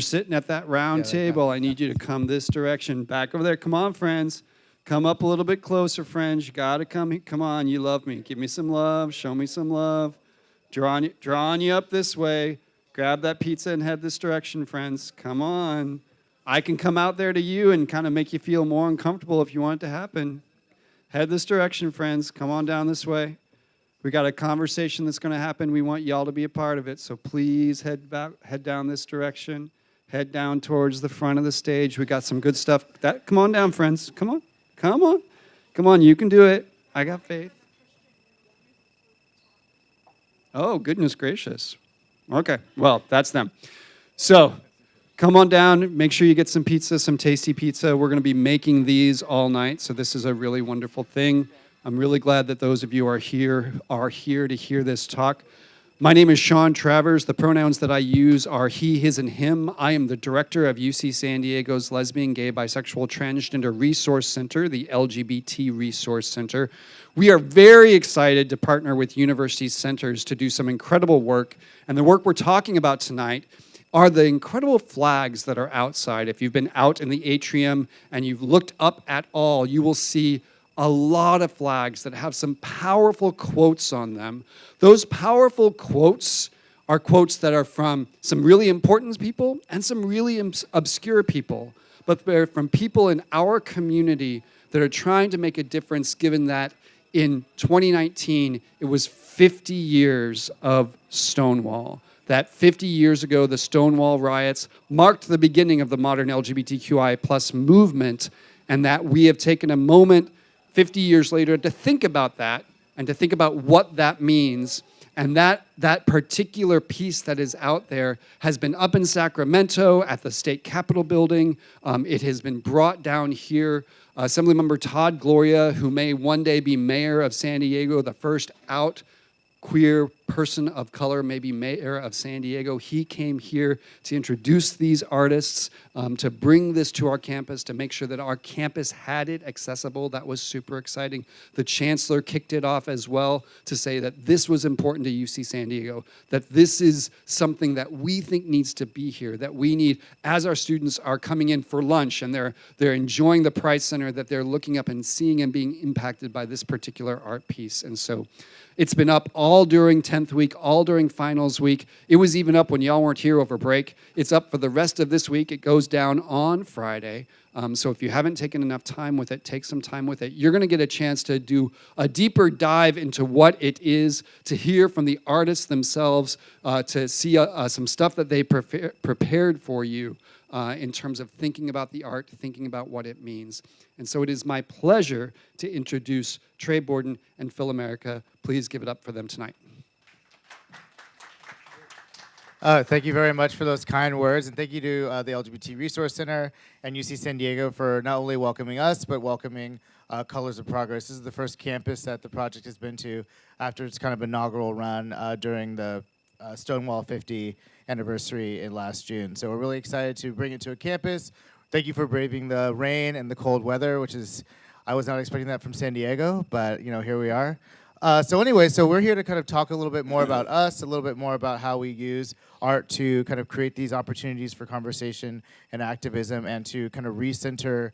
sitting at that round Yeah, table, I need you to come this direction. Back over there. Come on, friends. Come up a little bit closer, friends. You got to come. Come on. You love me. Give me some love. Show me some love. Drawing you up this way. Grab that pizza and head this direction, friends. Come on. I can come out there to you and kind of make you feel more uncomfortable if you want it to happen. Head this direction, friends. Come on down this way. We got a conversation that's going to happen. We want y'all to be a part of it. So please head down this direction. Head down towards the front of the stage. We got some good stuff. Come on down, friends. Come on. Come on. Come on. You can do it. I got faith. Oh, goodness gracious. Okay. Well, that's them. So come on down. Make sure you get some pizza, some tasty pizza. We're going to be making these all night. So this is a really wonderful thing. I'm really glad that those of you are here to hear this talk. My name is Sean Travers. The pronouns that I use are he, his, and him. I am the director of UC San Diego's Lesbian, Gay, Bisexual, Transgender Resource Center, the LGBT Resource Center. We are very excited to partner with university centers to do some incredible work. And the work we're talking about tonight are the incredible flags that are outside. If you've been out in the atrium and you've looked up at all, you will see a lot of flags that have some powerful quotes on them. Those powerful quotes are quotes that are from some really important people and some really obscure people, but they're from people in our community that are trying to make a difference, given that in 2019, it was 50 years of Stonewall. That 50 years ago, the Stonewall riots marked the beginning of the modern LGBTQI plus movement, and that we have taken a moment 50 years later to think about that and to think about what that means. And that particular piece that is out there has been up in Sacramento at the state capitol building. It has been brought down here. Assemblymember Todd Gloria, who may one day be mayor of San Diego, the first out queer person of color, maybe mayor of San Diego. He came here to introduce these artists, to bring this to our campus, to make sure that our campus had it accessible. That was super exciting. The chancellor kicked it off as well to say that this was important to UC San Diego, that this is something that we think needs to be here, that we need, as our students are coming in for lunch and they're enjoying the Pride Center, that they're looking up and seeing and being impacted by this particular art piece. And so it's been up all during 10th week, all during finals week. It was even up when y'all weren't here over break. It's up for the rest of this week. It goes down on Friday. So if you haven't taken enough time with it, take some time with it. You're going to get a chance to do a deeper dive into what it is, to hear from the artists themselves, to see some stuff that they prepared for you in terms of thinking about the art, thinking about what it means. And so it is my pleasure to introduce Trey Borden and Phil America. Please give it up for them tonight. Thank you very much for those kind words, and thank you to the LGBT Resource Center and UC San Diego for not only welcoming us, but welcoming Colors of Progress. This is the first campus that the project has been to after its kind of inaugural run during the Stonewall 50 anniversary in last June. So we're really excited to bring it to a campus. Thank you for braving the rain and the cold weather, which is, I was not expecting that from San Diego, but here we are. So we're here to kind of talk a little bit more about us, a little bit more about how we use art to kind of create these opportunities for conversation and activism, and to kind of recenter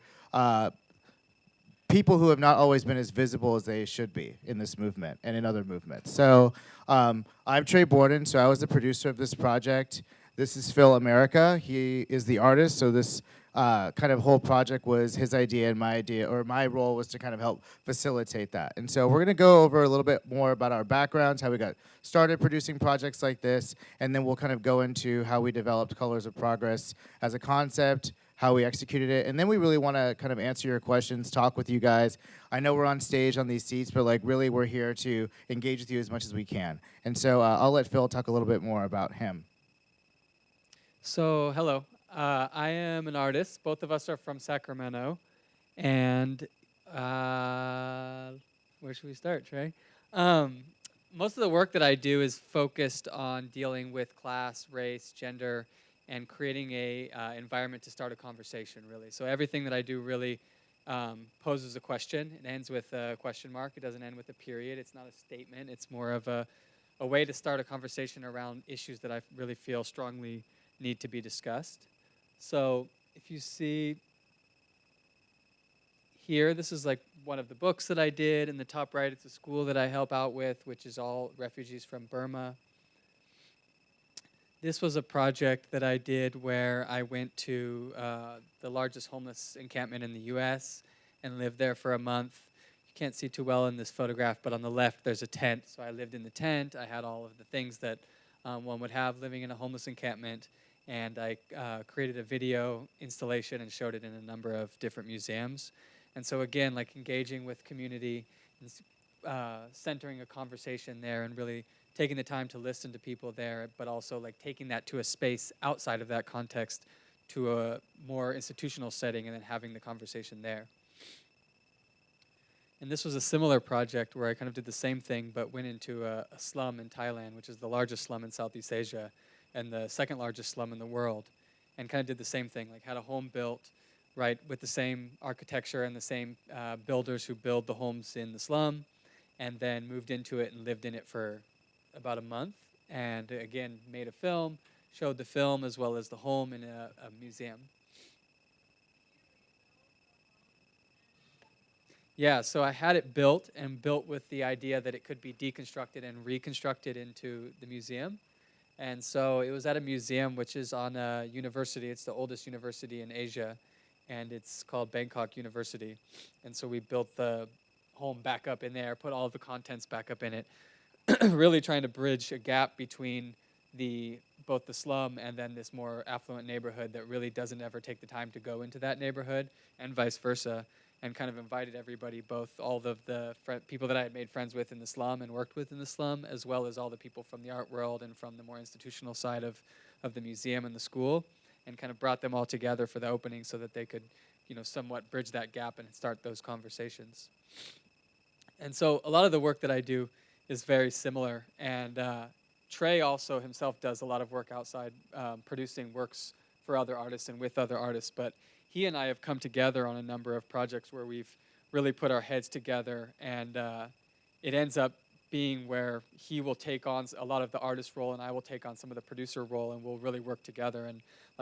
people who have not always been as visible as they should be in this movement and in other movements. So I'm Trey Borden, so I was the producer of this project. This is Phil America. He is the artist, so this kind of whole project was his idea, and my idea, or my role was to kind of help facilitate that. And so we're gonna go over a little bit more about our backgrounds, how we got started producing projects like this, and then we'll kind of go into how we developed Colors of Progress as a concept, how we executed it, and then we really wanna kind of answer your questions, talk with you guys. I know we're on stage on these seats, but really we're here to engage with you as much as we can. And so I'll let Phil talk a little bit more about him. So, hello. I am an artist. Both of us are from Sacramento. And where should we start, Trey? Most of the work that I do is focused on dealing with class, race, gender, and creating a environment to start a conversation, really. So everything that I do really poses a question. It ends with a question mark. It doesn't end with a period. It's not a statement. It's more of a way to start a conversation around issues that I really feel strongly need to be discussed. So if you see here, this is like one of the books that I did. In the top right, it's a school that I help out with, which is all refugees from Burma. This was a project that I did where I went to the largest homeless encampment in the U.S. and lived there for a month. You can't see too well in this photograph, but on the left there's a tent. So I lived in the tent. I had all of the things that one would have living in a homeless encampment. And I created a video installation and showed it in a number of different museums. And so again, like engaging with community and centering a conversation there and really taking the time to listen to people there, but also like taking that to a space outside of that context to a more institutional setting and then having the conversation there. And this was a similar project where I kind of did the same thing, but went into a slum in Thailand, which is the largest slum in Southeast Asia and the second largest slum in the world, and kind of did the same thing, like had a home built, right, with the same architecture and the same builders who build the homes in the slum, and then moved into it and lived in it for about a month, and again, made a film, showed the film as well as the home in a museum. Yeah, so I had it built and built with the idea that it could be deconstructed and reconstructed into the museum. And so it was at a museum which is on a university. It's the oldest university in Asia, and it's called Bangkok University. And so we built the home back up in there, put all of the contents back up in it, really trying to bridge a gap between both the slum and then this more affluent neighborhood that really doesn't ever take the time to go into that neighborhood, and vice versa, and kind of invited everybody, both all of the people that I had made friends with in the slum and worked with in the slum, as well as all the people from the art world and from the more institutional side of the museum and the school, and kind of brought them all together for the opening so that they could, somewhat bridge that gap and start those conversations. And so a lot of the work that I do is very similar. And Trey also himself does a lot of work outside, producing works for other artists and with other artists. But he and I have come together on a number of projects where we've really put our heads together. And it ends up being where he will take on a lot of the artist role and I will take on some of the producer role, and we'll really work together. And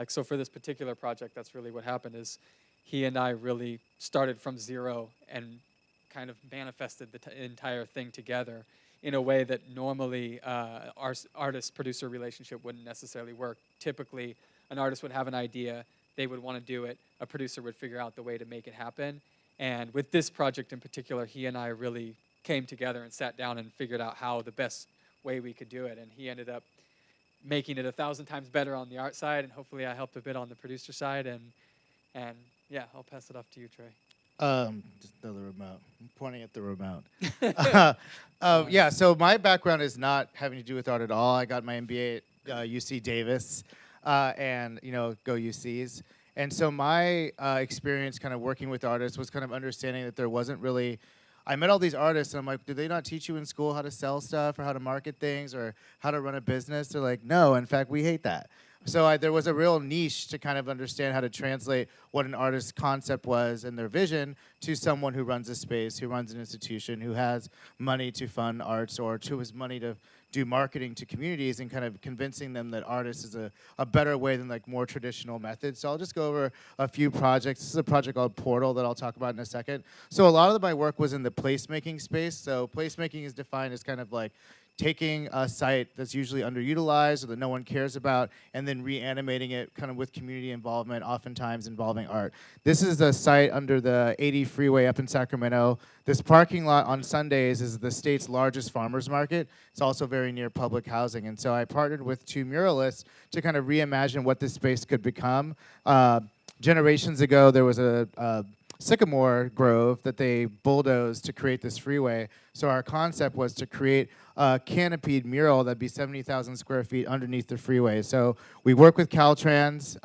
so for this particular project, that's really what happened is he and I really started from zero and kind of manifested the entire thing together in a way that normally our artist-producer relationship wouldn't necessarily work. Typically, an artist would have an idea, they would want to do it, a producer would figure out the way to make it happen. And with this project in particular, he and I really came together and sat down and figured out how the best way we could do it. And he ended up making it 1,000 times better on the art side, and hopefully I helped a bit on the producer side. And yeah, I'll pass it off to you, Trey. Just the remote. I'm pointing at the remote. Yeah, so my background is not having to do with art at all. I got my MBA at UC Davis, and go UCs. And so my experience kind of working with artists was kind of understanding that there wasn't really. I met all these artists, and I'm like, did they not teach you in school how to sell stuff or how to market things or how to run a business? They're like, no, in fact, we hate that. So there was a real niche to kind of understand how to translate what an artist's concept was and their vision to someone who runs a space, who runs an institution, who has money to fund arts or who has money to do marketing to communities, and kind of convincing them that artists is a better way than like more traditional methods. So I'll just go over a few projects. This is a project called Portal that I'll talk about in a second. So a lot of my work was in the placemaking space. So placemaking is defined as kind of like taking a site that's usually underutilized or that no one cares about and then reanimating it kind of with community involvement, oftentimes involving art. This is a site under the 80 freeway up in Sacramento. This parking lot on Sundays is the state's largest farmers market. It's also very near public housing. And so I partnered with two muralists to kind of reimagine what this space could become. Generations ago, there was a sycamore grove that they bulldozed to create this freeway. So our concept was to create a canopied mural that'd be 70,000 square feet underneath the freeway. So we work with Caltrans,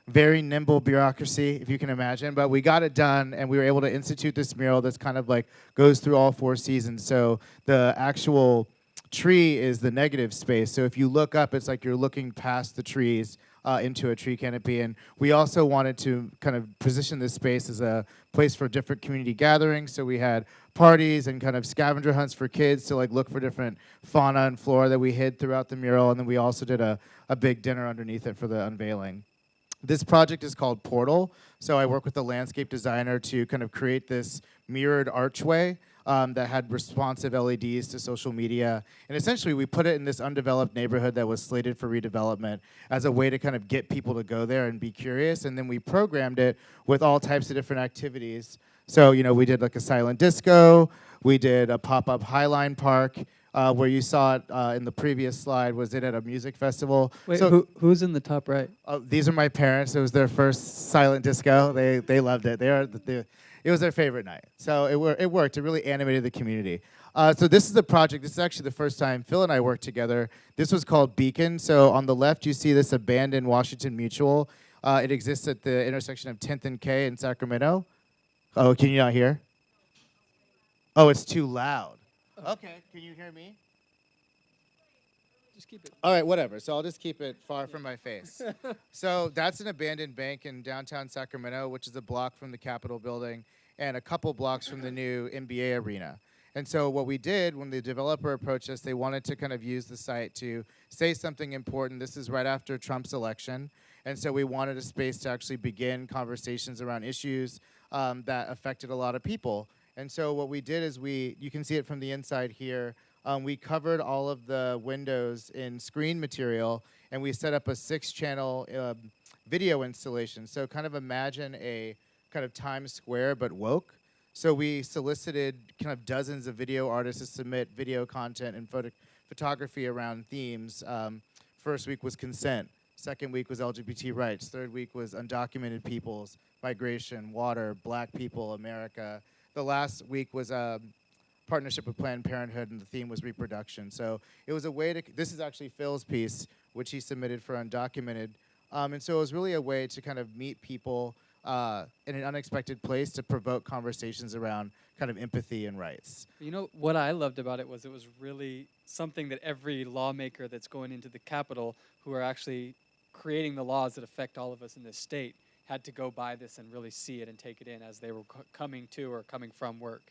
very nimble bureaucracy, if you can imagine, but we got it done, and we were able to institute this mural that's kind of like goes through all 4 seasons. So the actual tree is the negative space. So if you look up, it's like you're looking past the trees into a tree canopy. And we also wanted to kind of position this space as a place for different community gatherings. So we had parties and kind of scavenger hunts for kids to like look for different fauna and flora that we hid throughout the mural. And then we also did a big dinner underneath it for the unveiling. This project is called Portal. So I work with a landscape designer to kind of create this mirrored archway that had responsive LEDs to social media. And essentially, we put it in this undeveloped neighborhood that was slated for redevelopment as a way to kind of get people to go there and be curious. And then we programmed it with all types of different activities. So, we did like a silent disco. We did a pop-up Highline Park. Where you saw it in the previous slide was it at a music festival. Wait, So who's in the top right? these are my parents. It was their first silent disco. They loved it. It was their favorite night. So it worked. It really animated the community. So this is the project. This is actually the first time Phil and I worked together. This was called Beacon. So on the left, you see this abandoned Washington Mutual. It exists at the intersection of 10th and K in Sacramento. Oh, can you not hear? Oh, it's too loud. Okay, can you hear me? Just keep it. All right, whatever. So I'll just keep it far from my face. So that's an abandoned bank in downtown Sacramento, which is a block from the Capitol building and a couple blocks from the new NBA arena. And so what we did when the developer approached us, they wanted to kind of use the site to say something important. This is right after Trump's election. And so we wanted a space to actually begin conversations around issues that affected a lot of people. And so what we did is you can see it from the inside here, we covered all of the windows in screen material, and we set up a 6-channel video installation. So kind of imagine a kind of Times Square, but woke. So we solicited kind of dozens of video artists to submit video content and photography around themes. First week was consent. Second week was LGBT rights. Third week was undocumented peoples, migration, water, black people, America. The last week was a partnership with Planned Parenthood, and the theme was reproduction. So it was a way to, this is actually Phil's piece, which he submitted for Undocumented. And so it was really a way to kind of meet people in an unexpected place to provoke conversations around kind of empathy and rights. You know, what I loved about it was really something that every lawmaker that's going into the Capitol, who are actually creating the laws that affect all of us in this state, had to go by this and really see it and take it in as they were coming to or coming from work.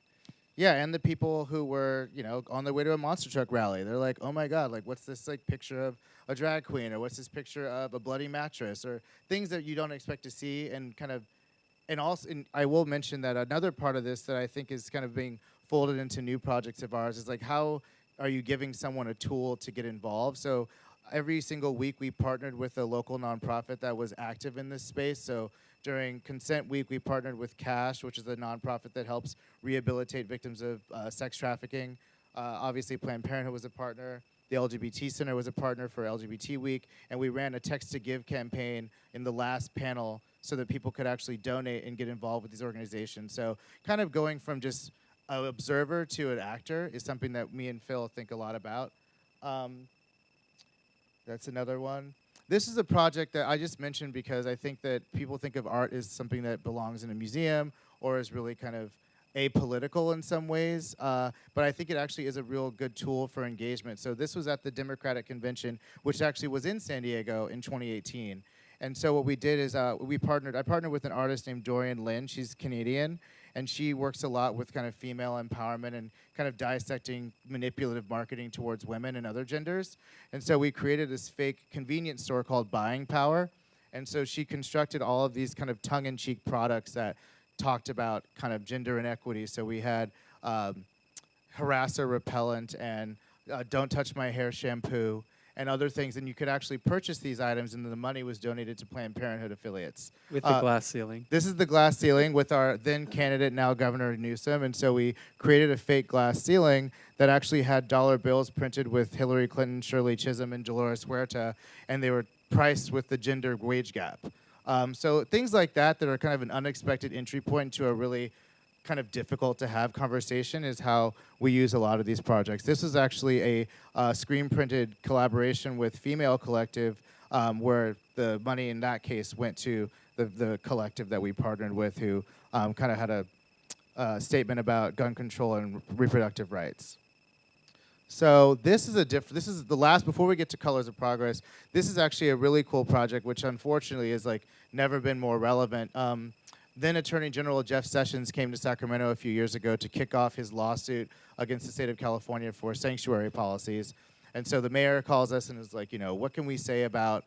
Yeah, and the people who were, on their way to a monster truck rally, they're like, "Oh my God! Like, what's this picture of a drag queen, or what's this picture of a bloody mattress, or things that you don't expect to see?" And I will mention that another part of this that I think is kind of being folded into new projects of ours is like, how are you giving someone a tool to get involved? So every single week we partnered with a local nonprofit that was active in this space. So during Consent Week, we partnered with CASH, which is a nonprofit that helps rehabilitate victims of sex trafficking. Obviously, Planned Parenthood was a partner. The LGBT Center was a partner for LGBT Week. And we ran a Text to Give campaign in the last panel so that people could actually donate and get involved with these organizations. So kind of going from just an observer to an actor is something that me and Phil think a lot about. That's another one. This is a project that I just mentioned because I think that people think of art as something that belongs in a museum or is really kind of apolitical in some ways, but I think it actually is a real good tool for engagement. So this was at the Democratic Convention, which actually was in San Diego in 2018. And so what we did is I partnered with an artist named Dorian Lynn. She's Canadian, and she works a lot with kind of female empowerment and kind of dissecting manipulative marketing towards women and other genders. And so we created this fake convenience store called Buying Power. And so she constructed all of these kind of tongue-in-cheek products that talked about kind of gender inequity. So we had harasser repellent and don't touch my hair shampoo and other things. And you could actually purchase these items, and the money was donated to Planned Parenthood affiliates. With the glass ceiling. This is the glass ceiling with our then candidate, now Governor Newsom. And so we created a fake glass ceiling that actually had dollar bills printed with Hillary Clinton, Shirley Chisholm, and Dolores Huerta, and they were priced with the gender wage gap. So things like that are kind of an unexpected entry point to a really kind of difficult to have conversation is how we use a lot of these projects. This is actually a screen printed collaboration with Female Collective, where the money in that case went to the collective that we partnered with, who kind of had a statement about gun control and reproductive rights. So this is the last, before we get to Colors of Progress, this is actually a really cool project, which unfortunately is never been more relevant. Then Attorney General Jeff Sessions came to Sacramento a few years ago to kick off his lawsuit against the state of California for sanctuary policies. And so the mayor calls us and is like, what can we say about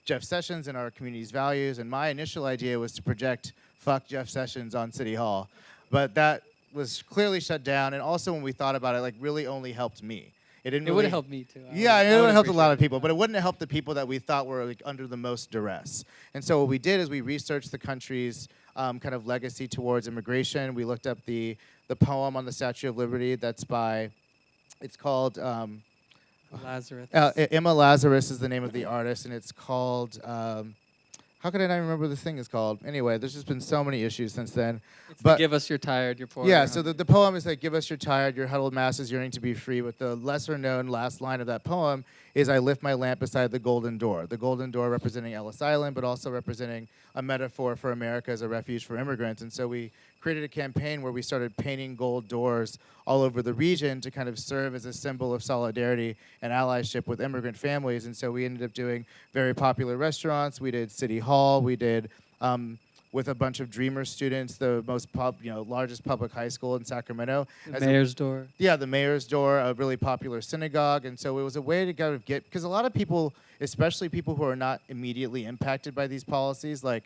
Jeff Sessions and our community's values. And my initial idea was to project "fuck Jeff Sessions" on City Hall, but that was clearly shut down. And also, when we thought about it, like really only helped me. It didn't. It really would have helped me too. Yeah, it I would have helped a lot appreciate of people, it. but it wouldn't have helped the people that we thought were like under the most duress. And so what we did is we researched the country's kind of legacy towards immigration. We looked up the poem on the Statue of Liberty that's by, it's called, Lazarus. Emma Lazarus is the name of the artist, and it's called, how could I not remember what the thing is called? Anyway, there's just been so many issues since then. It's but- the give us your tired, your poor. Yeah, your so hungry. the poem is like, give us your tired, your huddled masses yearning to be free. But the lesser known last line of that poem is, I lift my lamp beside the golden door. The golden door representing Ellis Island, but also representing a metaphor for America as a refuge for immigrants. And so we created a campaign where we started painting gold doors all over the region to kind of serve as a symbol of solidarity and allyship with immigrant families. And so we ended up doing very popular restaurants. We did City Hall. We did, with a bunch of Dreamer students, the most largest public high school in Sacramento. The As a- mayor's door. yeah, the Mayor's Door, a really popular synagogue. And so it was a way to kind of get, because a lot of people, especially people who are not immediately impacted by these policies, like,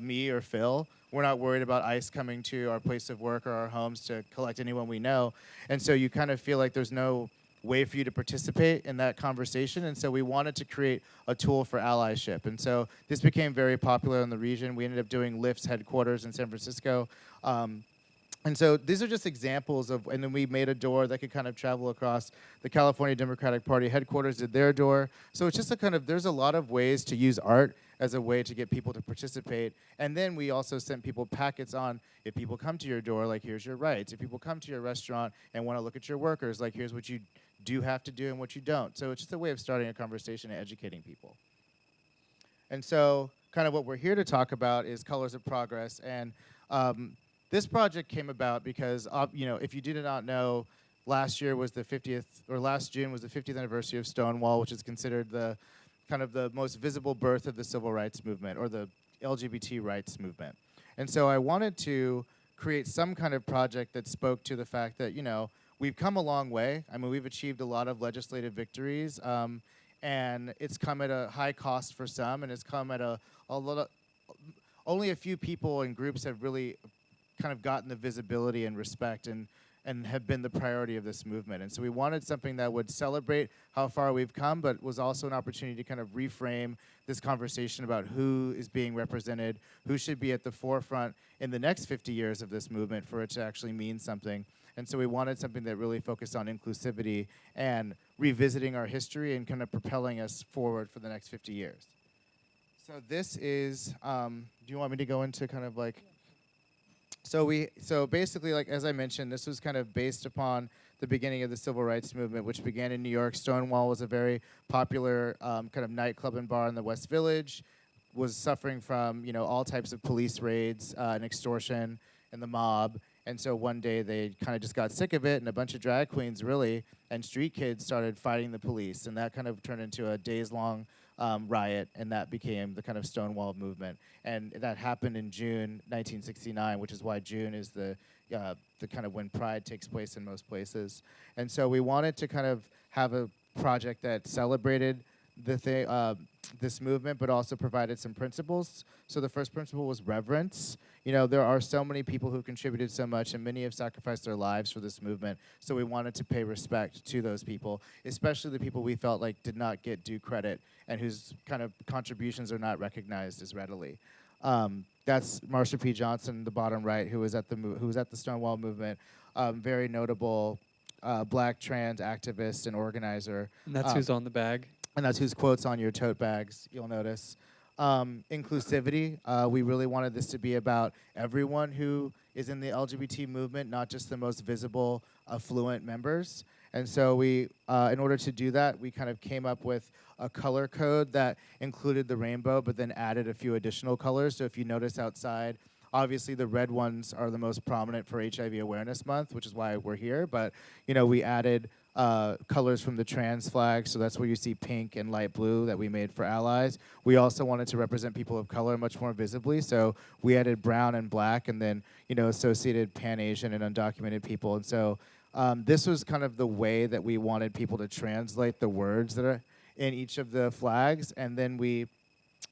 me or Phil, we're not worried about ICE coming to our place of work or our homes to collect anyone we know. And so you kind of feel like there's no way for you to participate in that conversation. And so we wanted to create a tool for allyship. And so this became very popular in the region. We ended up doing Lyft's headquarters in San Francisco. And so these are just examples of, and then we made a door that could kind of travel across. The California Democratic Party headquarters did their door. So it's just a kind of, there's a lot of ways to use art as a way to get people to participate. And then we also sent people packets on, if people come to your door, like, here's your rights. If people come to your restaurant and want to look at your workers, like, here's what you do have to do and what you don't. So it's just a way of starting a conversation and educating people. And so kind of what we're here to talk about is Colors of Progress. And this project came about because, if you did not know, last June was the 50th anniversary of Stonewall, which is considered the kind of the most visible birth of the civil rights movement, or the LGBT rights movement. And so I wanted to create some kind of project that spoke to the fact that, we've come a long way. I mean, we've achieved a lot of legislative victories, and it's come at a high cost for some, and it's come at a lot of, only a few people and groups have really kind of gotten the visibility and respect and have been the priority of this movement. And so we wanted something that would celebrate how far we've come, but was also an opportunity to kind of reframe this conversation about who is being represented, who should be at the forefront in the next 50 years of this movement for it to actually mean something. And so we wanted something that really focused on inclusivity and revisiting our history and kind of propelling us forward for the next 50 years. So this is, do you want me to go into kind of like, so basically, like, as I mentioned, this was kind of based upon the beginning of the civil rights movement, which began in New York. Stonewall was a very popular kind of nightclub and bar in the West Village, was suffering from, all types of police raids and extortion and the mob. And so one day they kind of just got sick of it, and a bunch of drag queens, really, and street kids started fighting the police. And that kind of turned into a days-long riot, and that became the kind of Stonewall movement. And that happened in June 1969, which is why June is the kind of when Pride takes place in most places. And so we wanted to kind of have a project that celebrated this movement, but also provided some principles. So the first principle was reverence. There are so many people who contributed so much, and many have sacrificed their lives for this movement. So we wanted to pay respect to those people, especially the people we felt like did not get due credit and whose kind of contributions are not recognized as readily. That's Marsha P. Johnson, the bottom right, who was at the Stonewall movement, very notable black trans activist and organizer. And that's who's on the bag. And that's whose quotes on your tote bags, you'll notice. Inclusivity, we really wanted this to be about everyone who is in the LGBT movement, not just the most visible, affluent members. And so we, in order to do that, we kind of came up with a color code that included the rainbow, but then added a few additional colors. So if you notice outside, obviously the red ones are the most prominent for HIV Awareness Month, which is why we're here. But, we added colors from the trans flag, so that's where you see pink and light blue that we made for allies. We also wanted to represent people of color much more visibly, so we added brown and black, and then associated Pan-Asian and undocumented people. And so this was kind of the way that we wanted people to translate the words that are in each of the flags, and then we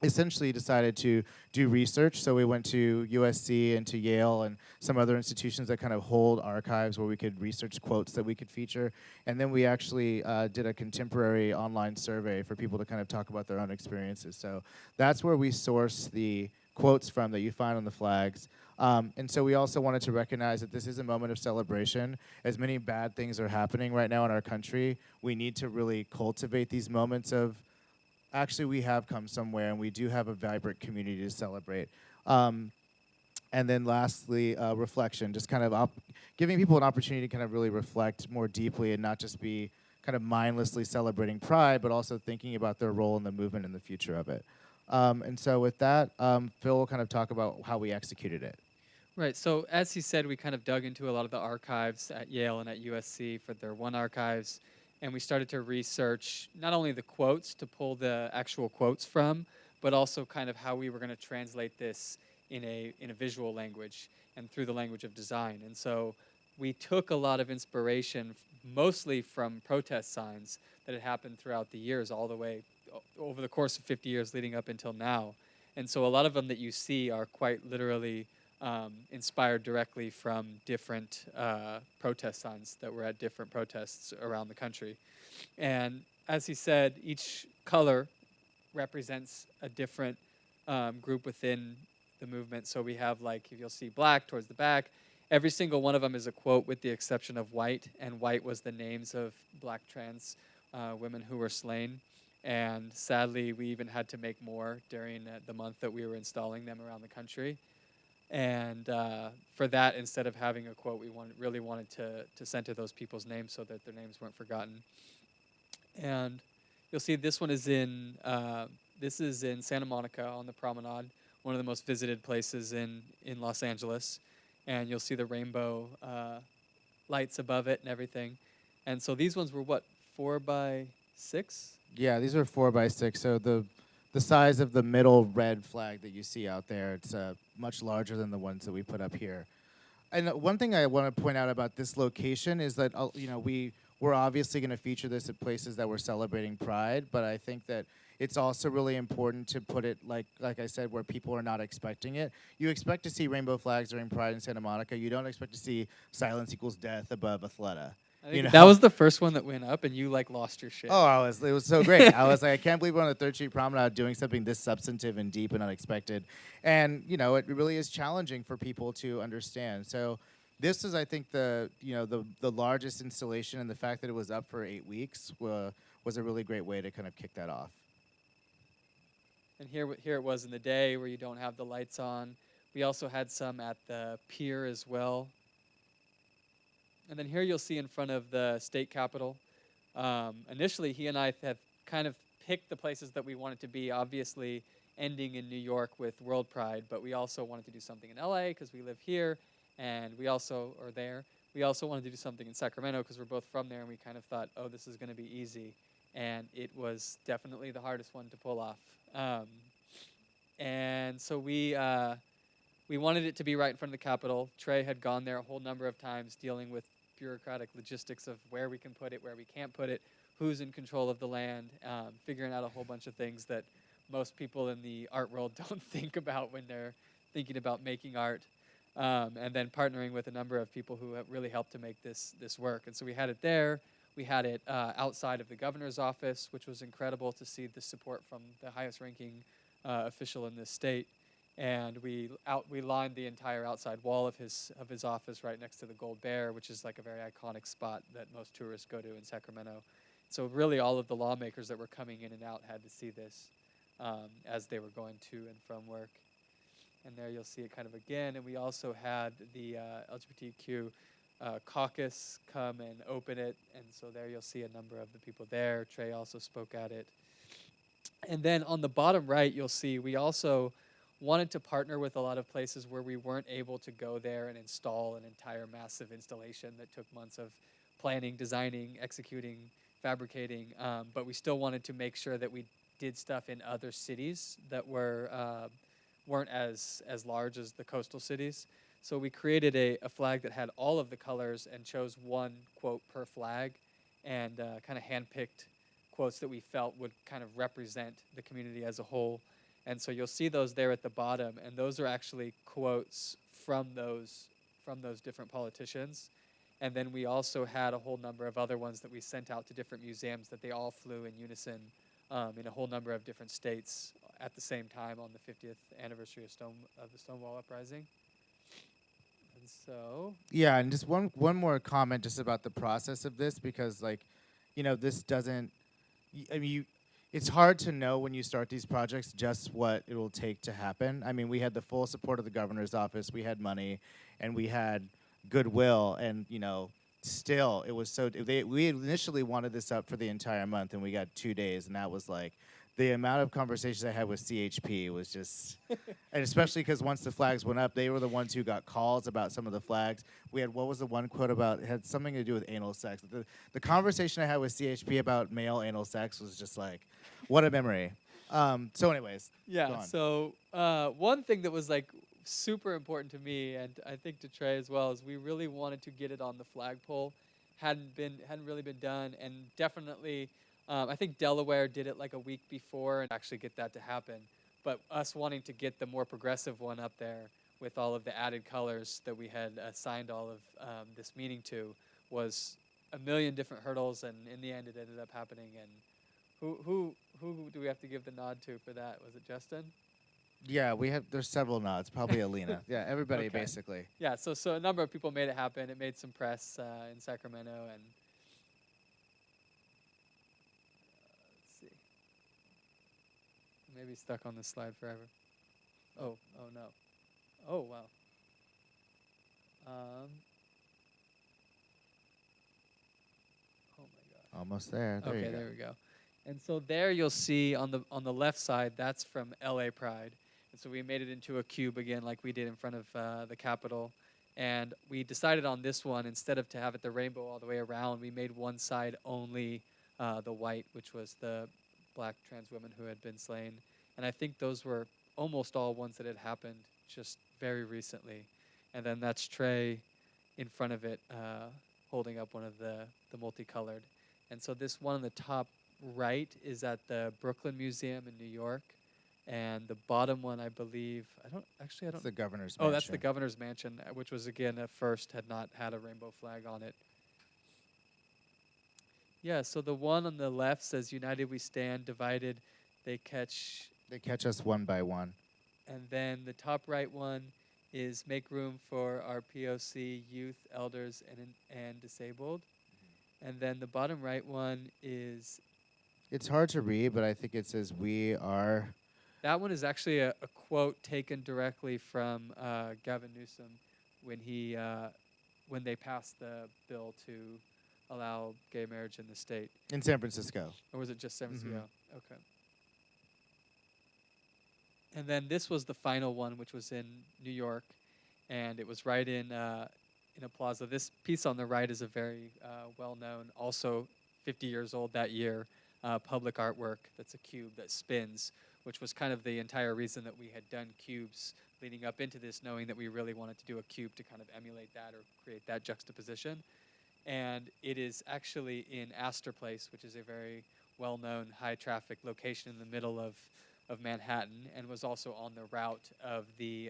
essentially decided to do research. So we went to USC and to Yale and some other institutions that kind of hold archives where we could research quotes that we could feature. And then we actually did a contemporary online survey for people to kind of talk about their own experiences. So that's where we source the quotes from that you find on the flags. And so we also wanted to recognize that this is a moment of celebration. As many bad things are happening right now in our country, we need to really cultivate these moments of actually we have come somewhere and we do have a vibrant community to celebrate. And then lastly, reflection, just kind of giving people an opportunity to kind of really reflect more deeply and not just be kind of mindlessly celebrating Pride, but also thinking about their role in the movement and the future of it. And so with that, Phil will kind of talk about how we executed it. Right. So as he said, we kind of dug into a lot of the archives at Yale and at USC for their One Archives, and we started to research not only the quotes to pull the actual quotes from, but also kind of how we were going to translate this in a visual language and through the language of design. And so we took a lot of inspiration, mostly from protest signs that had happened throughout the years, all the way over the course of 50 years leading up until now. And so a lot of them that you see are quite literally inspired directly from different protest signs that were at different protests around the country. And as he said, each color represents a different group within the movement. So we have, like, if you'll see black towards the back, every single one of them is a quote with the exception of white, and white was the names of black trans women who were slain. And sadly, we even had to make more during the month that we were installing them around the country. And for that, instead of having a quote, we really wanted to center those people's names so that their names weren't forgotten. And you'll see this one is in Santa Monica on the Promenade, one of the most visited places in Los Angeles. And you'll see the rainbow lights above it and everything. And so these ones were what, 4x6? Yeah, these are 4x6. So the size of the middle red flag that you see out there, it's much larger than the ones that we put up here. And one thing I want to point out about this location is that we're obviously going to feature this at places that we're celebrating Pride, but I think that it's also really important to put it like I said, where people are not expecting it. You expect to see rainbow flags during Pride in Santa Monica. You don't expect to see silence equals death above Athleta. I think that was the first one that went up, and you like lost your shit. Oh, it was so great. I was like, I can't believe we're on the 3rd Street Promenade doing something this substantive and deep and unexpected. And, it really is challenging for people to understand. So this is, I think, the largest installation, and the fact that it was up for 8 weeks was a really great way to kind of kick that off. And here it was in the day where you don't have the lights on. We also had some at the pier as well. And then here you'll see in front of the state capitol. Initially, he and I have kind of picked the places that we wanted to be, obviously ending in New York with World Pride, but we also wanted to do something in LA because we live here, and we also are there. We also wanted to do something in Sacramento because we're both from there, and we kind of thought, oh, this is going to be easy. And it was definitely the hardest one to pull off. And so we wanted it to be right in front of the Capitol. Trey had gone there a whole number of times dealing with bureaucratic logistics of where we can put it, where we can't put it, who's in control of the land, figuring out a whole bunch of things that most people in the art world don't think about when they're thinking about making art. And then partnering with a number of people who have really helped to make this work. And so we had it there. We had it outside of the governor's office, which was incredible to see the support from the highest ranking official in this state. And we lined the entire outside wall of his office right next to the Gold Bear, which is like a very iconic spot that most tourists go to in Sacramento. So really all of the lawmakers that were coming in and out had to see this as they were going to and from work. And there you'll see it kind of again. And we also had the LGBTQ caucus come and open it. And so there you'll see a number of the people there. Trey also spoke at it. And then on the bottom right, you'll see we also wanted to partner with a lot of places where we weren't able to go there and install an entire massive installation that took months of planning, designing, executing, fabricating. But we still wanted to make sure that we did stuff in other cities that weren't as large as the coastal cities. So we created a flag that had all of the colors and chose one quote per flag and kind of handpicked quotes that we felt would kind of represent the community as a whole. And so you'll see those there at the bottom, and those are actually quotes from those different politicians. And then we also had a whole number of other ones that we sent out to different museums that they all flew in unison in a whole number of different states at the same time on the 50th anniversary of the Stonewall Uprising. And so, Yeah, and just one more comment just about the process of this, because like, this doesn't. I mean, it's hard to know when you start these projects just what it will take to happen. I mean, we had the full support of the governor's office, we had money, and we had goodwill, and still it was so. We initially wanted this up for the entire month, and we got 2 days, and that was like. The amount of conversations I had with CHP was just, and especially because once the flags went up, they were the ones who got calls about some of the flags. We had, what was the one quote about, it had something to do with anal sex. The conversation I had with CHP about male anal sex was just like, what a memory. So anyways, go yeah. on. So one thing that was like super important to me, and I think to Trey as well, is we really wanted to get it on the flagpole. Hadn't really been done, and definitely. I think Delaware did it like a week before and actually get that to happen. But us wanting to get the more progressive one up there with all of the added colors that we had assigned all of this meaning to was a million different hurdles, and in the end it ended up happening. And who do we have to give the nod to for that? Was it Justin? Yeah, there's several nods, probably Alina. Yeah, everybody Okay. basically. Yeah, so a number of people made it happen. It made some press in Sacramento, and let's see. Maybe stuck on this slide forever. Oh no. Oh wow. Oh my god. Almost there. There you Okay, go. there we go. And so there you'll see on the left side, that's from LA Pride. And so we made it into a cube again, like we did in front of the Capitol. And we decided on this one, instead of to have it the rainbow all the way around, we made one side only the white, which was the black trans women who had been slain. And I think those were almost all ones that had happened just very recently. And then that's Trey in front of it, holding up one of the multicolored. And so this one on the top right is at the Brooklyn Museum in New York. And the bottom one, I believe, I don't. It's the governor's Oh, that's the mansion. governor's mansion, which was again at first had not had a rainbow flag on it. Yeah, so the one on the left says "United we stand, divided they catch," They catch us one by one. and then the top right one is "Make room for our POC youth, elders, and disabled," and then the bottom right one is It's hard to read, but I think it says "We are." that one is actually a quote taken directly from Gavin Newsom when they passed the bill to allow gay marriage in the state. In San Francisco. Or was it just San Francisco? Mhm. Okay. And then this was the final one, which was in New York, and it was right in a plaza. This piece on the right is a very well-known, also 50 years old that year, public artwork that's a cube that spins, which was kind of the entire reason that we had done cubes leading up into this, knowing that we really wanted to do a cube to kind of emulate that or create that juxtaposition. And it is actually in Astor Place, which is a very well-known high-traffic location in the middle of Manhattan, and was also on the route of the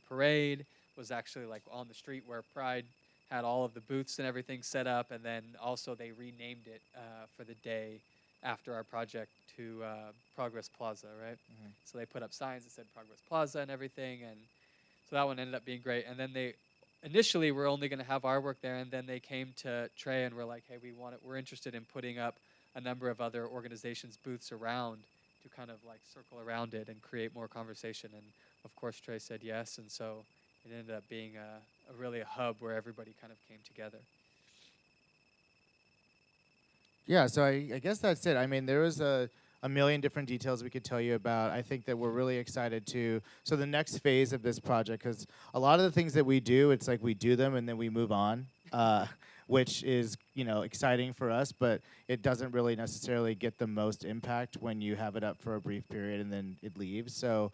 parade. Was actually like on the street where Pride had all of the booths and everything set up, and then also they renamed it for the day after our project to Progress Plaza, right? Mhm. So they put up signs that said Progress Plaza and everything, and so that one ended up being great. And then they initially were only going to have our work there, and then they came to Trey and were like, "Hey, we're interested in putting up a number of other organizations' booths around to kind of like circle around it and create more conversation." And of course, Trey said yes, and so it ended up being really a hub where everybody kind of came together. Yeah, so I guess that's it. I mean, there was a million different details we could tell you about. I think that we're really excited to. So the next phase of this project, because a lot of the things that we do, it's like we do them and then we move on, which is exciting for us, but it doesn't really necessarily get the most impact when you have it up for a brief period and then it leaves. So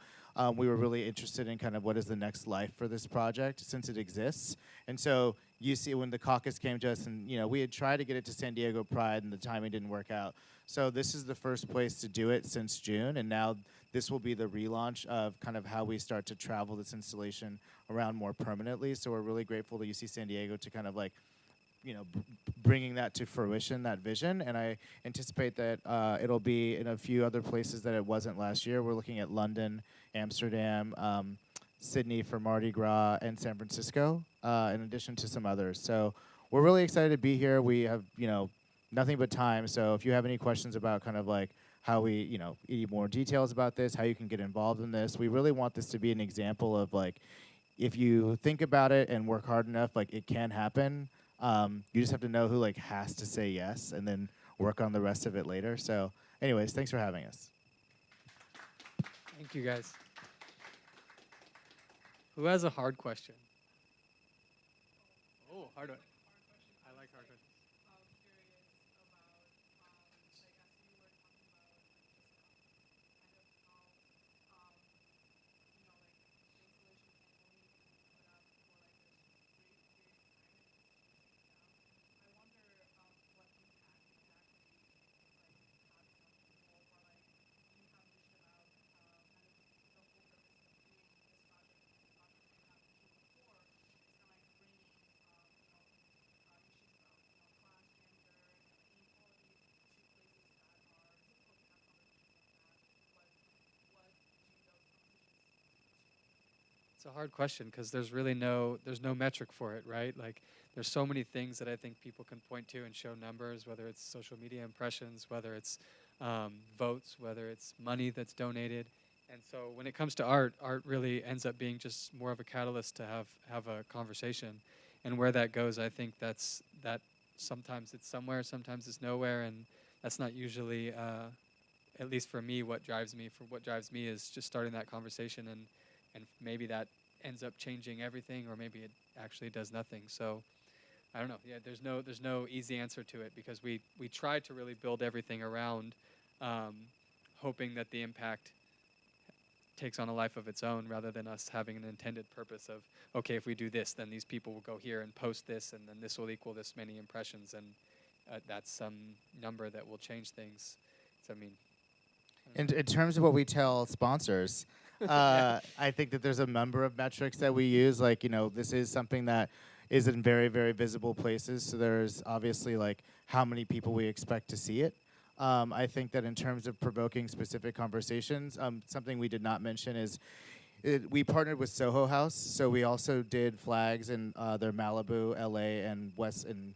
we were really interested in kind of what is the next life for this project since it exists. And so you see when the caucus came to us and we had tried to get it to San Diego Pride and the timing didn't work out. So this is the first place to do it since June, and now this will be the relaunch of kind of how we start to travel this installation around more permanently. So we're really grateful to UC San Diego to kind of like, bringing that to fruition, that vision. And I anticipate that it'll be in a few other places that it wasn't last year. We're looking at London, Amsterdam, Sydney for Mardi Gras, and San Francisco, in addition to some others. So we're really excited to be here. We have, nothing but time. So if you have any questions about kind of like how we, any more details about this, how you can get involved in this, we really want this to be an example of like, if you think about it and work hard enough, like it can happen. You just have to know who like has to say yes, and then work on the rest of it later. So, anyways, thanks for having us. Thank you, guys. Who has a hard question? Oh, hard one. I like hard questions. It's a hard question because there's really there's no metric for it, right? Like there's so many things that I think people can point to and show numbers, whether it's social media impressions, whether it's votes, whether it's money that's donated. And so when it comes to art, art really ends up being just more of a catalyst to have a conversation. And where that goes, I think that sometimes it's somewhere, sometimes it's nowhere, and that's not usually, at least for me, what drives me. For what drives me is just starting that conversation, and maybe that ends up changing everything, or maybe it actually does nothing. So I don't know. Yeah, there's no easy answer to it because we try to really build everything around hoping that the impact takes on a life of its own, rather than us having an intended purpose of, okay, if we do this, then these people will go here and post this, and then this will equal this many impressions, and that's some number that will change things. So I mean, In terms of what we tell sponsors, I think that there's a number of metrics that we use. Like, this is something that is in very, very visible places. So there's obviously like how many people we expect to see it. I think that in terms of provoking specific conversations, something we did not mention is we partnered with Soho House. So we also did flags in their Malibu, LA, and West and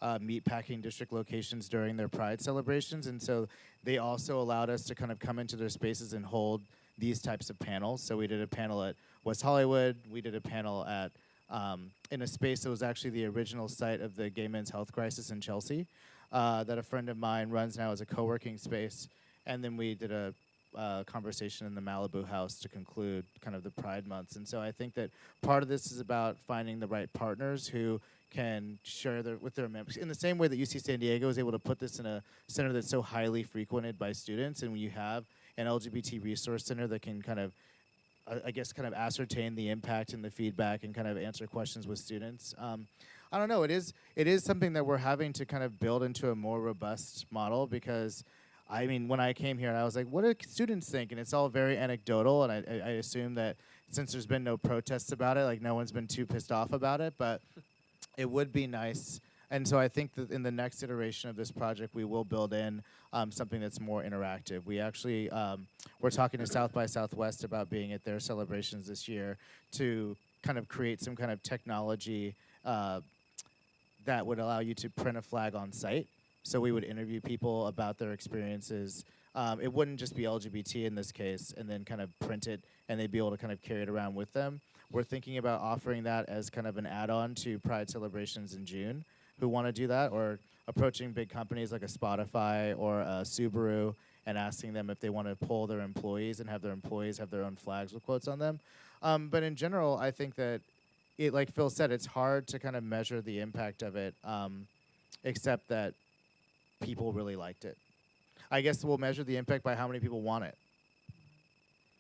meatpacking district locations during their Pride celebrations. And so they also allowed us to kind of come into their spaces and hold these types of panels. So we did a panel at West Hollywood. We did a panel at in a space that was actually the original site of the gay men's health crisis in Chelsea, that a friend of mine runs now as a co-working space. And then we did a conversation in the Malibu house to conclude kind of the Pride months. And so I think that part of this is about finding the right partners who can share with their members. In the same way that UC San Diego is able to put this in a center that's so highly frequented by students, and when you have an LGBT resource center that can kind of, I guess, kind of ascertain the impact and the feedback and kind of answer questions with students. I don't know. It is something that we're having to kind of build into a more robust model because, I mean, when I came here, I was like, what do students think? And it's all very anecdotal, and I assume that since there's been no protests about it, like no one's been too pissed off about it, but it would be nice. And so I think that in the next iteration of this project, we will build in something that's more interactive. We actually, we're talking to South by Southwest about being at their celebrations this year to kind of create some kind of technology that would allow you to print a flag on site. So we would interview people about their experiences. It wouldn't just be LGBT in this case, and then kind of print it, and they'd be able to kind of carry it around with them. We're thinking about offering that as kind of an add-on to Pride celebrations in June, who want to do that, or approaching big companies like a Spotify or a Subaru and asking them if they want to poll their employees and have their employees have their own flags with quotes on them. But in general, I think that, like Phil said, it's hard to kind of measure the impact of it, except that people really liked it. I guess we'll measure the impact by how many people want it.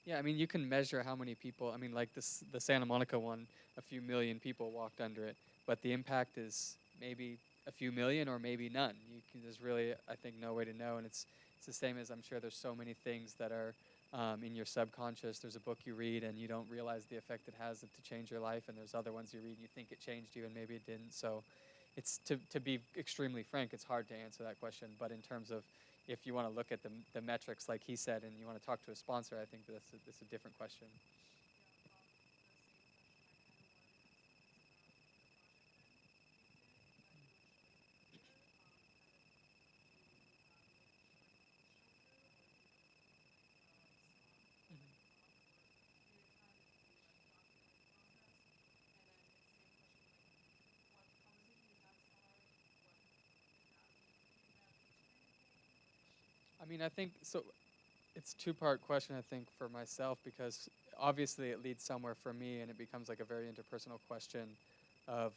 yeah, I mean, you can measure how many people. I mean, like the Santa Monica one, a few million people walked under it, but the impact is maybe a few million or maybe none. There's really, I think, no way to know. And it's the same as I'm sure there's so many things that are in your subconscious. There's a book you read and you don't realize the effect it has to change your life. And there's other ones you read and you think it changed you and maybe it didn't. So it's to be extremely frank, it's hard to answer that question. But in terms of if you want to look at the metrics, like he said, and you want to talk to a sponsor, I think that's a different question. I mean, I think so. It's a two-part question, I think, for myself, because obviously it leads somewhere for me, and it becomes like a very interpersonal question of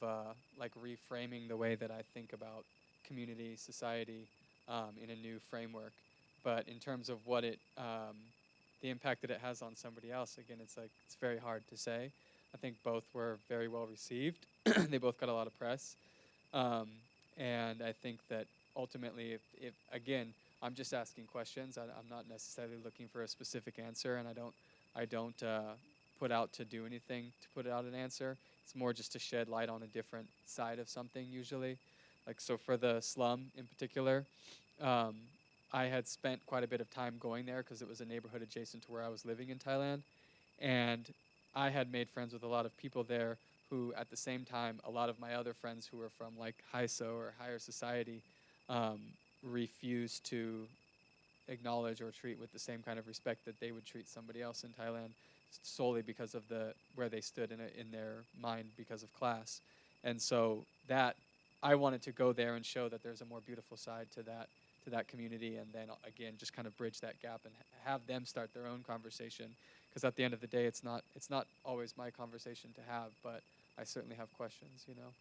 like reframing the way that I think about community, society, in a new framework. But in terms of what the impact that it has on somebody else, again, it's very hard to say. I think both were very well received. They both got a lot of press. Um, and I think that ultimately, if again, I'm just asking questions. I'm not necessarily looking for a specific answer, and I don't put out to do anything to put out an answer. It's more just to shed light on a different side of something usually. Like so for the slum in particular, um, I had spent quite a bit of time going there because it was a neighborhood adjacent to where I was living in Thailand, and I had made friends with a lot of people there who, at the same time, a lot of my other friends who were from like HISO or higher society um, refused to acknowledge or treat with the same kind of respect that they would treat somebody else in Thailand, solely because of where they stood in their mind because of class. And so that I wanted to go there and show that there's a more beautiful side to that community, and then again just kind of bridge that gap and have them start their own conversation, because at the end of the day it's not always my conversation to have, but I certainly have questions, you know.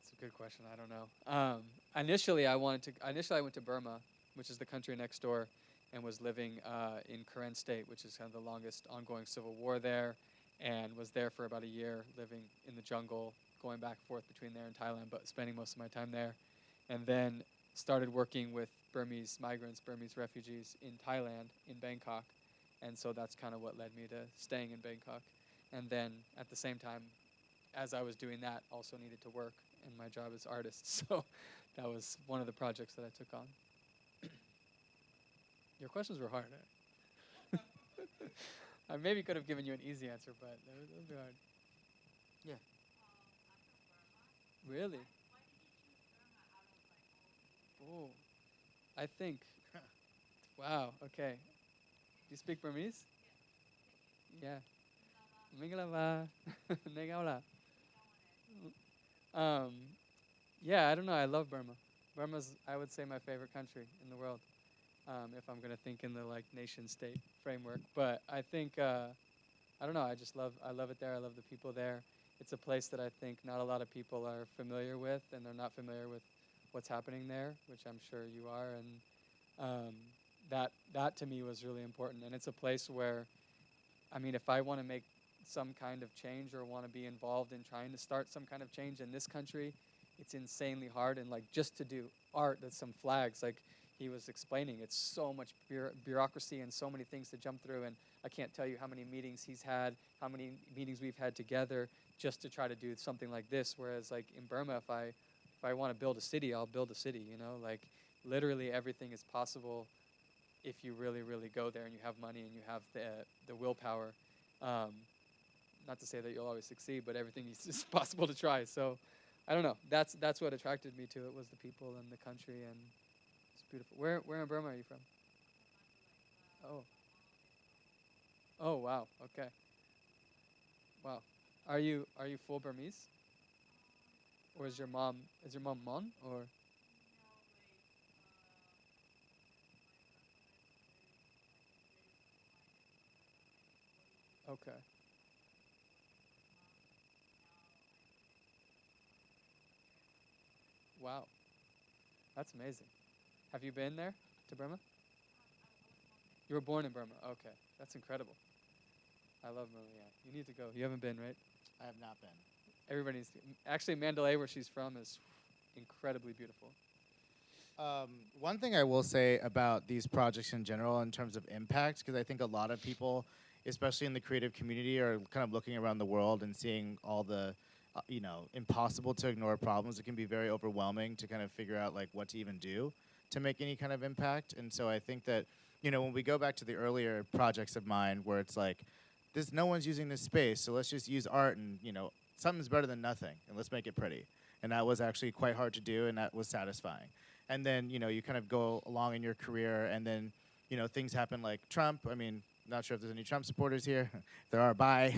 It's a good question. I don't know. Initially I went to Burma, which is the country next door, and was living in Karen State, which is kind of the longest ongoing civil war there, and was there for about a year, living in the jungle, going back and forth between there and Thailand, but spending most of my time there. And then started working with Burmese migrants, Burmese refugees in Thailand, in Bangkok. And so that's kind of what led me to staying in Bangkok. And then at the same time, as I was doing that, also needed to work, and my job is artist. So that was one of the projects that I took on. Your questions were hard. Eh? I maybe could have given you an easy answer, but those were hard. Yeah. Really? Oh, I think. Wow. Okay. Do you speak Burmese? Yeah. Mingalava. Negaula. Um, yeah, I don't know. I love Burma. Burma's, I would say, my favorite country in the world, if I'm gonna think in the like nation state framework. But I think I don't know. I love it there. I love the people there. It's a place that I think not a lot of people are familiar with, and they're not familiar with what's happening there, which I'm sure you are. And that to me was really important. And it's a place where, I mean, if I want to make some kind of change or want to be involved in trying to start some kind of change in this country, it's insanely hard. And like just to do art, that's some flags. Like he was explaining, it's so much bureaucracy and so many things to jump through. And I can't tell you how many meetings he's had, how many meetings we've had together just to try to do something like this. Whereas like in Burma, if I want to build a city, I'll build a city. You know, like literally everything is possible if you really, really go there and you have money and you have the willpower. Not to say that you'll always succeed, but everything is possible to try. So, I don't know. That's what attracted me to it, was the people and the country, and it's beautiful. Where in Burma are you from? Oh. Oh wow. Okay. Wow. Are you full Burmese? Or is your mom Mon or? Okay. Wow. That's amazing. Have you been there to Burma? You were born in Burma. Okay. That's incredible. I love Burma. Yeah. You need to go. You haven't been, right? I have not been. everybody's actually Mandalay, where she's from, is incredibly beautiful. One thing I will say about these projects in general in terms of impact, because I think a lot of people, especially in the creative community, are kind of looking around the world and seeing all the, impossible to ignore problems. It can be very overwhelming to kind of figure out like what to even do to make any kind of impact. And so I think that, when we go back to the earlier projects of mine where it's like, no one's using this space, so let's just use art and, something's better than nothing and let's make it pretty. And that was actually quite hard to do and that was satisfying. And then, you kind of go along in your career and then, things happen like Trump. I mean, not sure if there's any Trump supporters here. If there are, bye.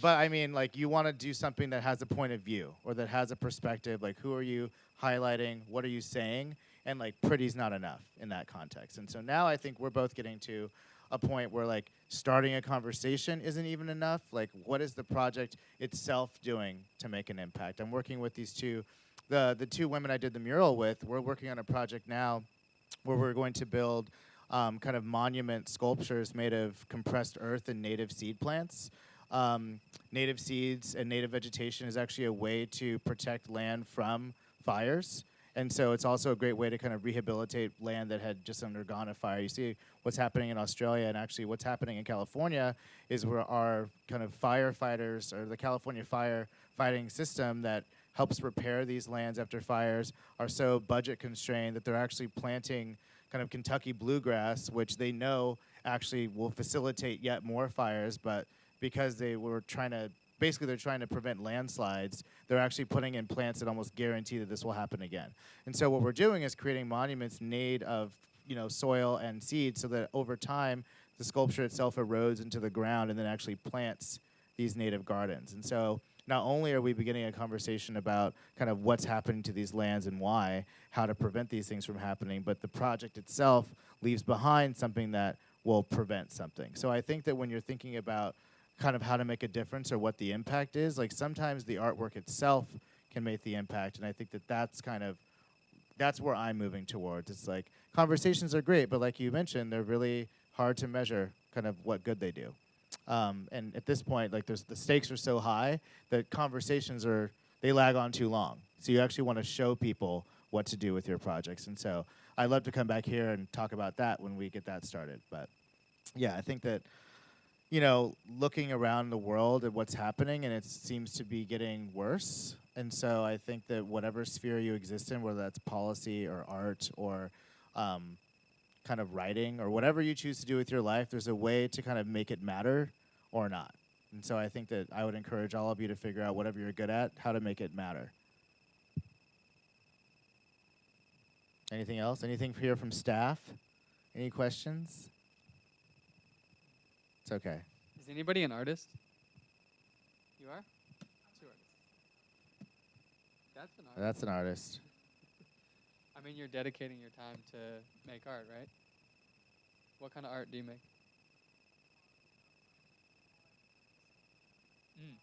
But I mean, like, you want to do something that has a point of view or that has a perspective. Like, who are you highlighting? What are you saying? And like, pretty's not enough in that context. And so now I think we're both getting to a point where like starting a conversation isn't even enough. Like, what is the project itself doing to make an impact? I'm working with these two, the two women I did the mural with. We're working on a project now where we're going to build kind of monument sculptures made of compressed earth and native seed plants. Native seeds and native vegetation is actually a way to protect land from fires. And so it's also a great way to kind of rehabilitate land that had just undergone a fire. You see what's happening in Australia, and actually what's happening in California is where our kind of firefighters, or the California firefighting system that helps repair these lands after fires, are so budget constrained that they're actually planting kind of Kentucky bluegrass, which they know actually will facilitate yet more fires, but because they're trying to prevent landslides, they're actually putting in plants that almost guarantee that this will happen again. And so what we're doing is creating monuments made of, soil and seed so that over time, the sculpture itself erodes into the ground and then actually plants these native gardens. And so not only are we beginning a conversation about kind of what's happening to these lands and why, how to prevent these things from happening, but the project itself leaves behind something that will prevent something. So I think that when you're thinking about kind of how to make a difference or what the impact is, like sometimes the artwork itself can make the impact. And I think that that's where I'm moving towards. It's like conversations are great, but like you mentioned, they're really hard to measure kind of what good they do. And at this point, like the stakes are so high that conversations they lag on too long. So you actually want to show people what to do with your projects. And so I'd love to come back here and talk about that when we get that started. But yeah, I think that, looking around the world at what's happening, and it seems to be getting worse. And so I think that whatever sphere you exist in, whether that's policy or art or kind of writing or whatever you choose to do with your life, there's a way to kind of make it matter or not. And so I think that I would encourage all of you to figure out whatever you're good at, how to make it matter. Anything else? Anything here from staff? Any questions? It's okay. Is anybody an artist? You are? Two artists. That's an artist. That's an artist. I mean, you're dedicating your time to make art, right? What kind of art do you make? Mm.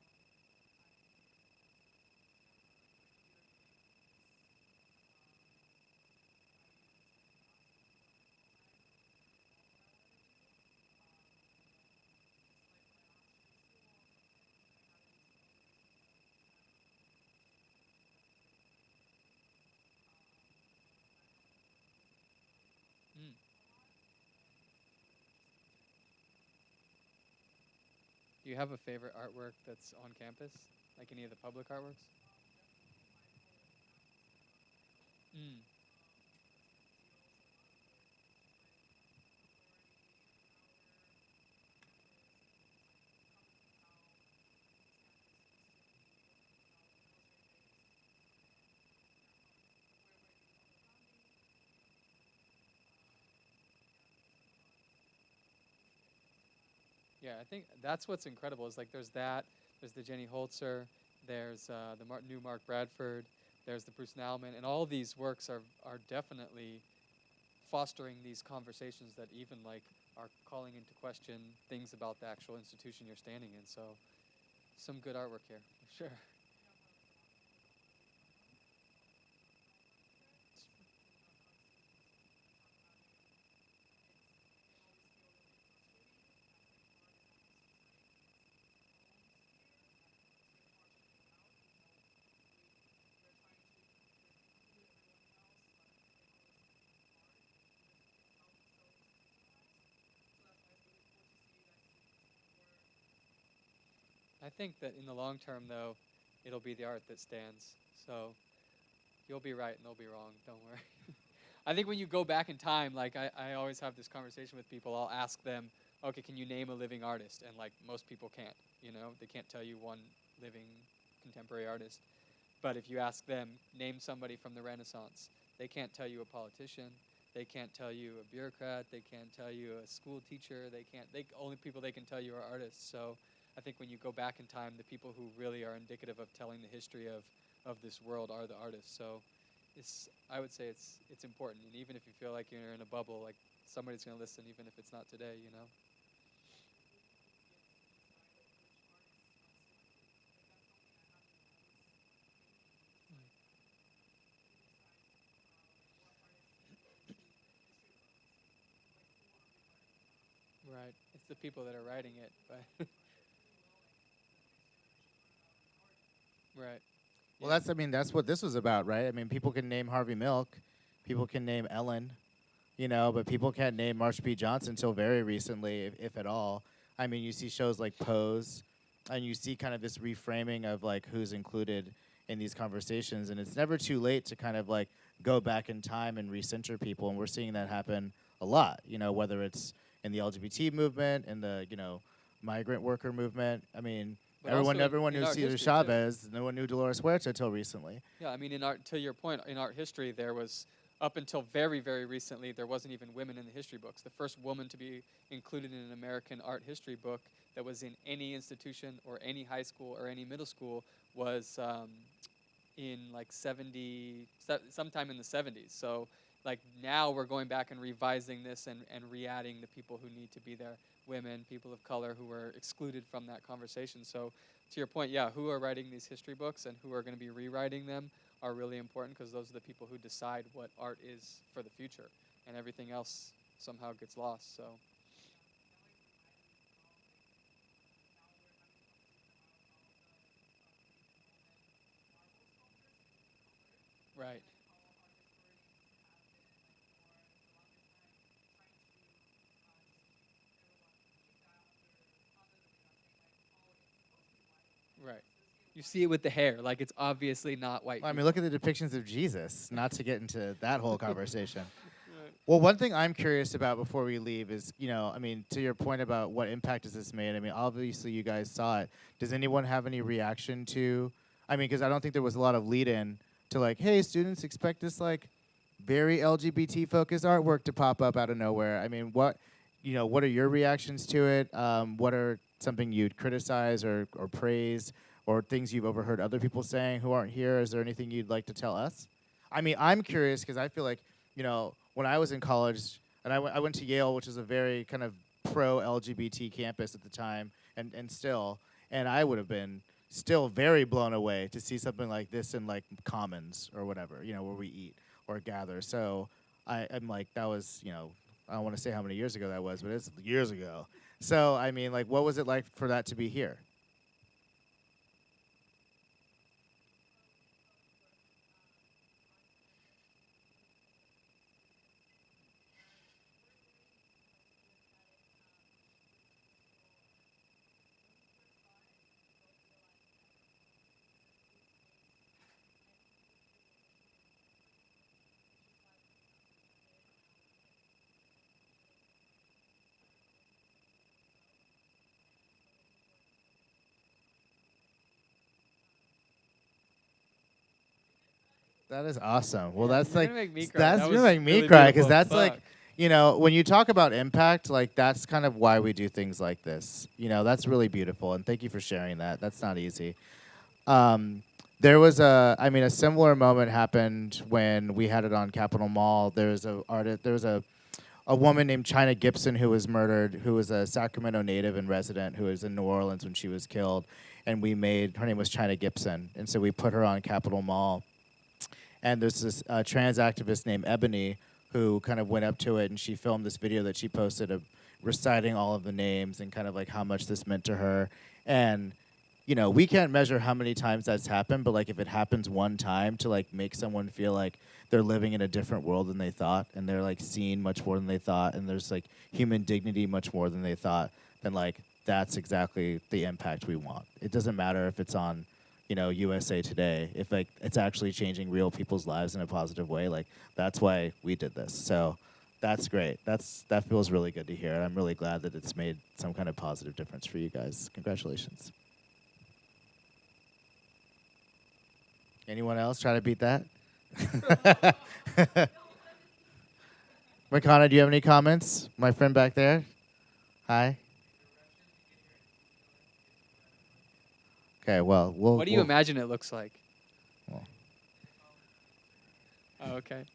Mm. Do you have a favorite artwork that's on campus? Like any of the public artworks? Mm. Yeah, I think that's what's incredible is like there's the Jenny Holzer, there's the new Mark Bradford, there's the Bruce Nauman, and all these works are definitely fostering these conversations that even like are calling into question things about the actual institution you're standing in. So some good artwork here, for sure. I think that in the long term, though, it'll be the art that stands. So you'll be right and they'll be wrong. Don't worry. I think when you go back in time, like I always have this conversation with people, I'll ask them, okay, can you name a living artist? And like most people can't, they can't tell you one living contemporary artist. But if you ask them, name somebody from the Renaissance, they can't tell you a politician. They can't tell you a bureaucrat. They can't tell you a school teacher. Only people they can tell you are artists. So I think when you go back in time, the people who really are indicative of telling the history of this world are the artists. So I would say it's important. And even if you feel like you're in a bubble, like somebody's going to listen, even if it's not today. Right. It's the people that are writing it, but right. Well, Yeah. that's what this was about, right? I mean, people can name Harvey Milk, people can name Ellen, but people can't name Marsha P. Johnson until very recently, if at all. I mean, you see shows like Pose, and you see kind of this reframing of like who's included in these conversations, and it's never too late to kind of like go back in time and recenter people, and we're seeing that happen a lot. Whether it's in the LGBT movement, in the migrant worker movement. I mean, But everyone also everyone in knew art Cesar history, too. Chavez. No one knew Dolores Huerta till recently. Yeah, I mean, to your point, in art history, there was, up until very, very recently, there wasn't even women in the history books. The first woman to be included in an American art history book that was in any institution or any high school or any middle school was in like sometime in the 70s. So like now we're going back and revising this and re-adding the people who need to be there, women, people of color who were excluded from that conversation. So to your point, yeah, who are writing these history books and who are going to be rewriting them are really important because those are the people who decide what art is for the future, and everything else somehow gets lost. So right. Right. You see it with the hair, like it's obviously not white. Well, I mean, people. look at the depictions of Jesus. Not to get into that whole conversation. Right. Well, one thing I'm curious about before we leave is, I mean, to your point about what impact has this made. I mean, obviously you guys saw it. Does anyone have any reaction to? I mean, because I don't think there was a lot of lead-in to like, hey, students, expect this like very LGBT-focused artwork to pop up out of nowhere. I mean, what are your reactions to it? What are something you'd criticize or praise, or things you've overheard other people saying who aren't here? Is there anything you'd like to tell us? I mean, I'm curious because I feel like, when I was in college, and I went to Yale, which is a very kind of pro-LGBT campus at the time, and still, and I would have been still very blown away to see something like this in like Commons or whatever, where we eat or gather. So I'm like, that was, I don't want to say how many years ago that was, but it's years ago. So, I mean, like, what was it like for that to be here? That is awesome. Well, Yeah, that's you're like gonna make me cry. that's That gonna was make me really cry because beautiful. that's like Fuck. when you talk about impact, like that's kind of why we do things like this. That's really beautiful, and thank you for sharing that. That's not easy. Um, there was a similar moment happened when we had it on Capitol Mall. There was a woman named China Gibson who was murdered, who was a Sacramento native and resident who was in New Orleans when she was killed, and her name was China Gibson, and so we put her on Capitol Mall. And there's this trans activist named Ebony who kind of went up to it, and she filmed this video that she posted of reciting all of the names and kind of like how much this meant to her. And we can't measure how many times that's happened, but like if it happens one time to like make someone feel like they're living in a different world than they thought, and they're like seen much more than they thought, and there's like human dignity much more than they thought, then like that's exactly the impact we want. It doesn't matter if it's on, USA Today. If like it's actually changing real people's lives in a positive way, like that's why we did this. So that's great. That feels really good to hear. I'm really glad that it's made some kind of positive difference for you guys. Congratulations. Anyone else try to beat that? Makana, do you have any comments? My friend back there. Hi. Okay, well, What do you imagine it looks like? Well. Oh, okay.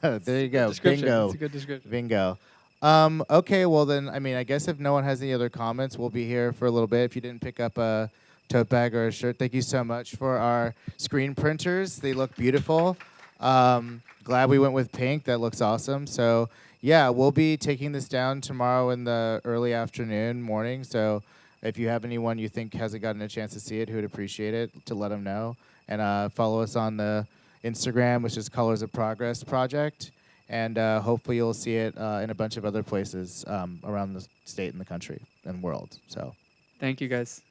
There you Good go. description. Bingo. That's a good description. Bingo. Okay, well then, I mean, I guess if no one has any other comments, we'll be here for a little bit. If you didn't pick up a tote bag or a shirt, thank you so much for our screen printers. They look beautiful. Glad we went with pink. That looks awesome. So yeah, we'll be taking this down tomorrow in the early afternoon, morning. So if you have anyone you think hasn't gotten a chance to see it, who would appreciate it, to let them know. And follow us on the Instagram, which is Colors of Progress Project. And hopefully you'll see it in a bunch of other places around the state and the country and world. So Thank you, guys.